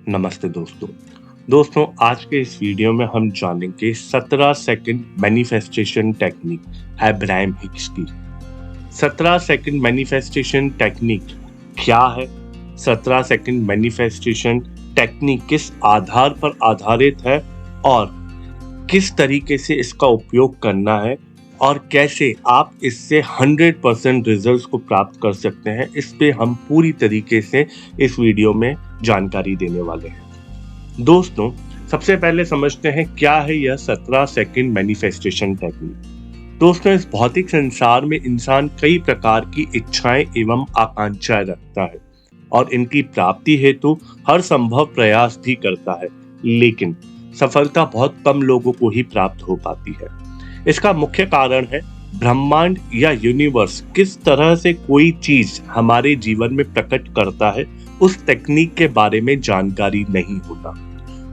नमस्ते दोस्तों आज के इस वीडियो में हम जानेंगे 17 second manifestation technique Abraham Hicks की। 17 सेकंड मैनिफेस्टेशन टेक्निक क्या है? 17 सेकंड मैनिफेस्टेशन टेक्निक किस आधार पर आधारित है और किस तरीके से इसका उपयोग करना है और कैसे आप इससे 100% रिजल्ट्स को प्राप्त कर सकते हैं, इस पे हम पूरी तरीके से इस वीडियो में जानकारी देने वाले हैं। दोस्तों, सबसे पहले समझते हैं क्या है यह 17 सेकंड मैनिफेस्टेशन टेक्निक। दोस्तों, इस भौतिक संसार में इंसान कई प्रकार की इच्छाएं एवं आकांक्षाएं रखता है और इनकी प्राप्ति हेतु हर संभव प्रयास भी करता है, लेकिन सफलता बहुत कम लोगों को ही प्राप्त हो पाती है। इसका मुख्य कारण है ब्रह्मांड या यूनिवर्स किस तरह से कोई चीज हमारे जीवन में प्रकट करता है, उस टेक्निक के बारे में जानकारी नहीं होता।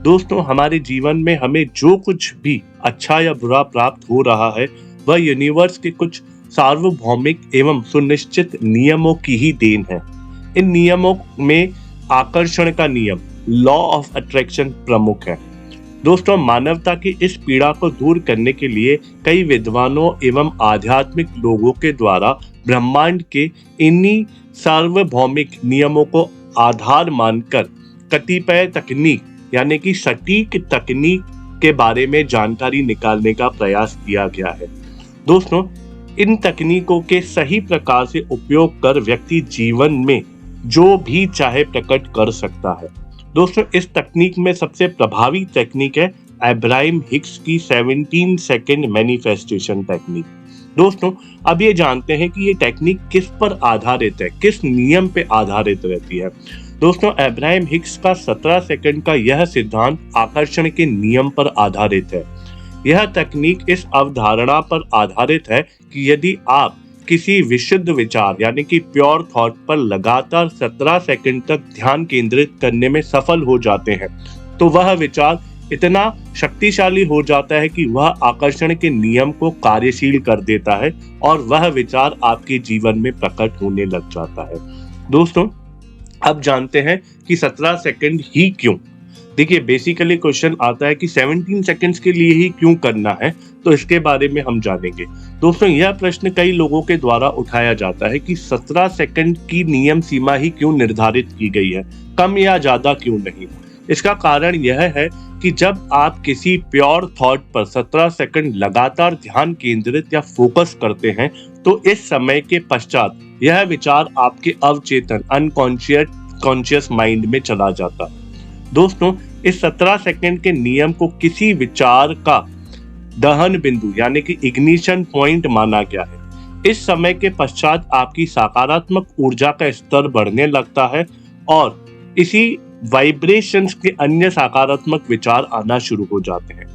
दोस्तों, हमारे जीवन में हमें जो कुछ भी अच्छा या बुरा प्राप्त हो रहा है वह यूनिवर्स के कुछ सार्वभौमिक एवं सुनिश्चित नियमों की ही देन है। इन नियमों में आकर्षण का नियम, लॉ ऑफ अट्रैक्शन प्रमुख है। दोस्तों, मानवता की इस पीड़ा को दूर करने के लिए कई विद्वानों एवं आध्यात्मिक लोगों के द्वारा ब्रह्मांड के इन्हीं सार्वभौमिक नियमों को आधार मानकर कतिपय तकनीक यानी कि सटीक तकनीक के बारे में जानकारी निकालने का प्रयास किया गया है। दोस्तों, इन तकनीकों के सही प्रकार से उपयोग कर व्यक्ति जीवन में जो भी चाहे प्रकट कर सकता है। दोस्तों, इस तकनीक में सबसे प्रभावी तकनीक है अब्राहम हिक्स की 17 सेकंड मैनिफेस्टेशन टेक्निक। दोस्तों, अब ये जानते हैं कि ये टेक्निक किस पर आधारित है, किस नियम पे आधारित रहती है। दोस्तों, अब्राहम हिक्स का 17 सेकंड का यह सिद्धांत आकर्षण के नियम पर आधारित है। यह तकनीक इस अवधारणा पर आधारित है कि यदि आप किसी विशुद्ध विचार यानी कि प्योर थॉट पर लगातार 17 सेकंड तक ध्यान केंद्रित करने में सफल हो जाते हैं तो वह विचार इतना शक्तिशाली हो जाता है कि वह आकर्षण के नियम को कार्यशील कर देता है और वह विचार आपके जीवन में प्रकट होने लग जाता है। दोस्तों, अब जानते हैं कि 17 सेकंड ही क्यों। देखिए, बेसिकली क्वेश्चन आता है कि 17 सेकंड्स के लिए ही क्यों करना है, तो इसके बारे में हम जानेंगे। दोस्तों, यह प्रश्न कई लोगों के द्वारा उठाया जाता है कि 17 सेकंड की नियम सीमा ही क्यों निर्धारित की गई है, कम या ज्यादा क्यों नहीं। इसका कारण यह है कि जब आप किसी प्योर थॉट पर 17 सेकंड लगातार ध्यान केंद्रित या फोकस करते हैं तो इस समय के पश्चात यह विचार आपके अवचेतन अनकॉन्शियस माइंड में चला जाता है। दोस्तों, इस 17 सेकंड के नियम को किसी विचार का दहन बिंदु यानी कि इग्निशन पॉइंट माना गया है। इस समय के पश्चात आपकी सकारात्मक ऊर्जा का स्तर बढ़ने लगता है और इसी वाइब्रेशंस के अन्य सकारात्मक विचार आना शुरू हो जाते हैं।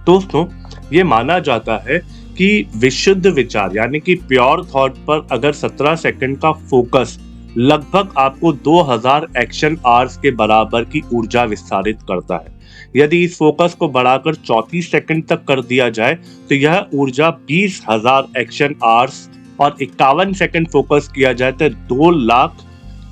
दोस्तों, ये माना जाता है कि विशुद्ध विचार यानी कि प्योर थॉट पर अगर 17 सेकंड का फोकस लगभग आपको 2000 एक्शन आवर्स के बराबर की ऊर्जा विस्तारित करता है। यदि इस फोकस को बढ़ाकर 34 सेकंड तक कर दिया जाए तो यह ऊर्जा 20,000 एक्शन आवर्स और 51 सेकंड फोकस किया जाए तो 2 लाख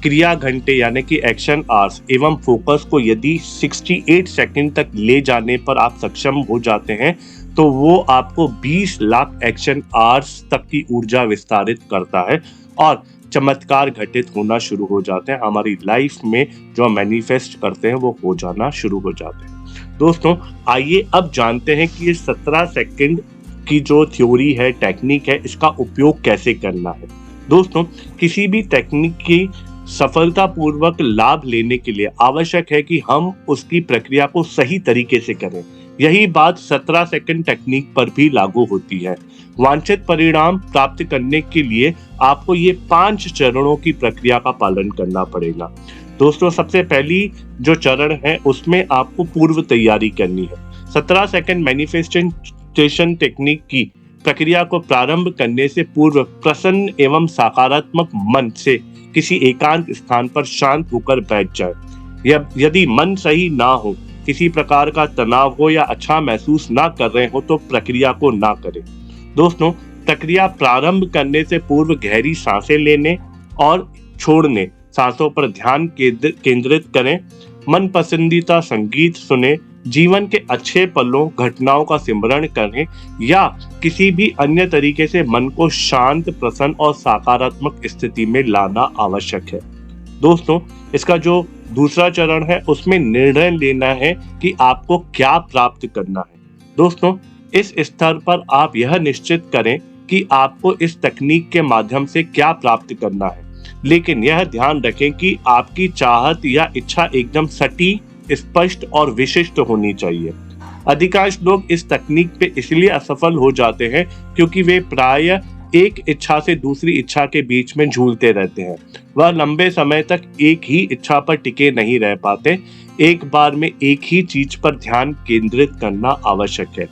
क्रिया घंटे यानी कि एक्शन आवर्स एवं फोकस को यदि 68 सेकंड तक ले जाने पर आप सक्षम हो जाते हैं तो वो आपको 20 लाख एक्शन आवर्स तक की ऊर्जा विस्तारित करता है और चमत्कार घटित होना शुरू हो जाते हैं। हमारी लाइफ में जो मैनिफेस्ट करते हैं वो हो जाना शुरू हो जाते हैं। दोस्तों, आइए अब जानते हैं कि ये 17 सेकंड की जो थ्योरी है, टेक्निक है, इसका उपयोग कैसे करना है। दोस्तों, किसी भी टेक्निक की सफलतापूर्वक लाभ लेने के लिए आवश्यक है कि हम उसकी प्रक्रिया को सही तरीके से करें। यही बात 17 सेकंड टेक्निक पर भी लागू होती है। वांछित परिणाम प्राप्त करने के लिए आपको ये 5 चरणों की प्रक्रिया का पालन करना पड़ेगा। दोस्तों, सबसे पहली जो चरण है उसमें आपको पूर्व तैयारी करनी है। 17 सेकंड मैनिफेस्टेशन टेक्निक की प्रक्रिया को प्रारंभ करने से पूर्व प्रसन्न एवं सकारात्मक मन से किसी एकांत स्थान पर शांत होकर बैठ जाए। यदि मन सही ना हो, किसी प्रकार का तनाव हो या अच्छा महसूस ना कर रहे हो तो प्रक्रिया को ना करें। दोस्तों, प्रक्रिया प्रारंभ करने से पूर्व गहरी सांसें लेने और छोड़ने, सांसों पर ध्यान केंद्रित करें। मन पसंदीदा संगीत सुने, जीवन के अच्छे पलों घटनाओं का सिमरण करें या किसी भी अन्य तरीके से मन को शांत, प्रसन्न और सकारात्मक स्थिति में लाना आवश्यक है। दोस्तों, इसका जो दूसरा चरण है उसमें निर्णय लेना है कि आपको क्या प्राप्त करना है। दोस्तों, इस स्तर पर आप यह निश्चित करें कि आपको इस तकनीक के माध्यम से क्या प्राप्त करना है, लेकिन यह ध्यान रखें कि आपकी चाहत या इच्छा एकदम सटीक, स्पष्ट और विशिष्ट होनी चाहिए। अधिकांश लोग इस तकनीक पे इसलिए असफल हो जाते हैं क्योंकि वे प्रायः एक इच्छा से दूसरी इच्छा के बीच में झूलते रहते हैं। वह लंबे समय तक एक ही इच्छा पर टिके नहीं रह पाते। एक बार में एक ही चीज पर ध्यान केंद्रित करना आवश्यक है।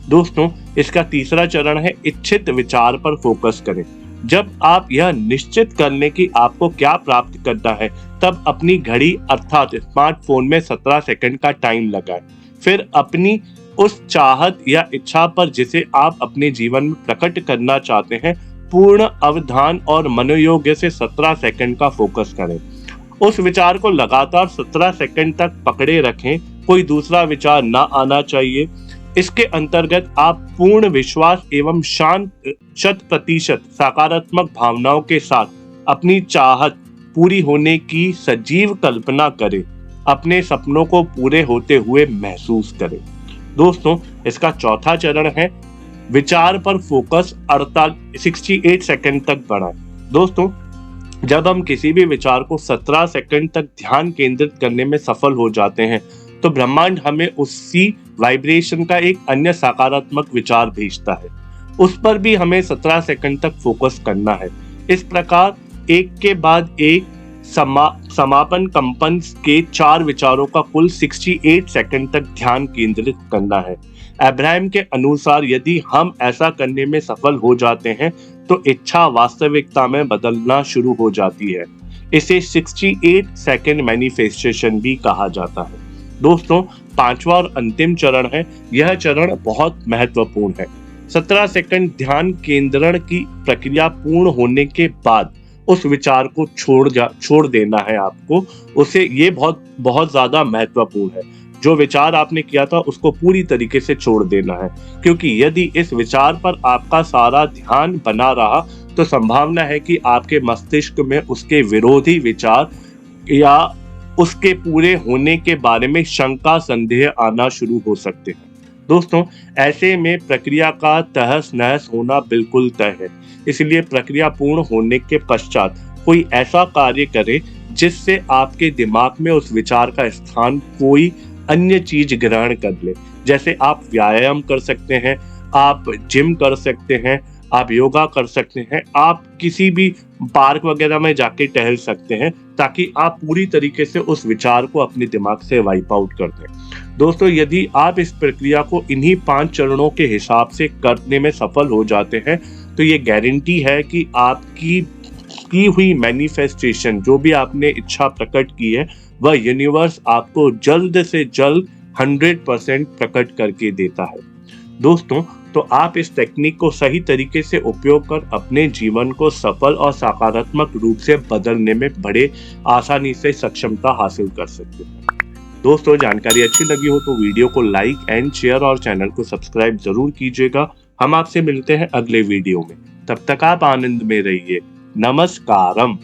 दोस्तों, इसका तीसरा चरण है इच्छित विचार पर फोकस करें। जब आप यह निश्चित कर लें कि आपको क्या प्राप्त करना है, तब अपनी घड़ी अर्थात स्मार्टफोन में 17 सेकंड का टाइम लगाएं। फिर अपनी उस चाहत या इच्छा पर जिसे आप अपने जीवन में प्रकट करना चाहते हैं, पूर्ण अवधान और मनोयोग्य से 17 सेकंड का फोकस करें। उस विचार को लगातार 17 सेकंड तक पकड़े रखें। कोई दूसरा विचार ना आना चाहिए। इसके अंतर्गत आप पूर्ण विश्वास एवं शांत 100% सकारात्मक भावनाओं के साथ अपनी चाहत पूरी होने की सजीव कल्पना करें। अपने सपनों को पूरे होते हुए महसूस करें। दोस्तों, इसका चौथा चरण है विचार पर फोकस 68 सेकंड तक बढ़ाएं। दोस्तों, जब हम किसी भी विचार को 17 सेकंड तक ध्यान केंद्रित करने में सफल हो जाते हैं, तो ब्रह्मांड हमें उसी वाइब्रेशन का एक अन्य सकारात्मक विचार भेजता है। उस पर भी हमें 17 सेकंड तक फोकस करना है। इस प्रकार एक के बाद एक समापन कंपन के 4 विचारों का कुल 68 सेकंड तक ध्यान केंद्रित करना है। अब्राहम के अनुसार यदि हम ऐसा करने में सफल हो जाते हैं तो इच्छा वास्तविकता में बदलना शुरू हो जाती है। इसे 68 सेकंड मैनिफेस्टेशन भी कहा जाता है। दोस्तों, पांचवा और अंतिम चरण है। यह चरण बहुत महत्वपूर्ण है। 17 सेकंड ध्यान केंद्रण की प्रक्रिया पूर्ण होने के बाद उस विचार को छोड़ देना है आपको। उसे ये बहुत ज्यादा महत्वपूर्ण है। जो विचार आपने किया था उसको पूरी तरीके से छोड़ देना है, क्योंकि यदि इस विचार पर आपका सारा ध्यान बना रहा तो संभावना है कि आपके मस्तिष्क में उसके विरोधी विचार या उसके पूरे होने के बारे में शंका संदेह आना शुरू हो सकते हैं। दोस्तों, ऐसे में प्रक्रिया का तहस नहस होना बिल्कुल तय है। इसलिए प्रक्रिया पूर्ण होने के पश्चात कोई ऐसा कार्य करें जिससे आपके दिमाग में उस विचार का स्थान कोई अन्य चीज ग्रहण कर ले। जैसे आप व्यायाम कर सकते हैं, आप जिम कर सकते हैं, आप योगा कर सकते हैं, आप किसी भी पार्क वगैरह में जाके टहल सकते हैं, ताकि आप पूरी तरीके से उस विचार को अपने दिमाग से वाइप आउट कर दें। दोस्तों, यदि आप इस प्रक्रिया को इन्हीं 5 चरणों के हिसाब से करने में सफल हो जाते हैं, तो ये गारंटी है कि आपकी की हुई मैनिफेस्टेशन, जो भी आपने इच्छा प्रकट की है, वह यूनिवर्स आपको जल्द से जल्द 100% प्रकट करके देता है। दोस्तों, तो आप इस टेक्निक को सही तरीके से उपयोग कर अपने जीवन को सफल और सकारात्मक रूप से बदलने में बड़े आसानी से सक्षमता हासिल कर सकते हैं। दोस्तों, जानकारी अच्छी लगी हो तो वीडियो को लाइक एंड शेयर और चैनल को सब्सक्राइब जरूर कीजिएगा। हम आपसे मिलते हैं अगले वीडियो में। तब तक आप आनंद में रहिए। नमस्कारम।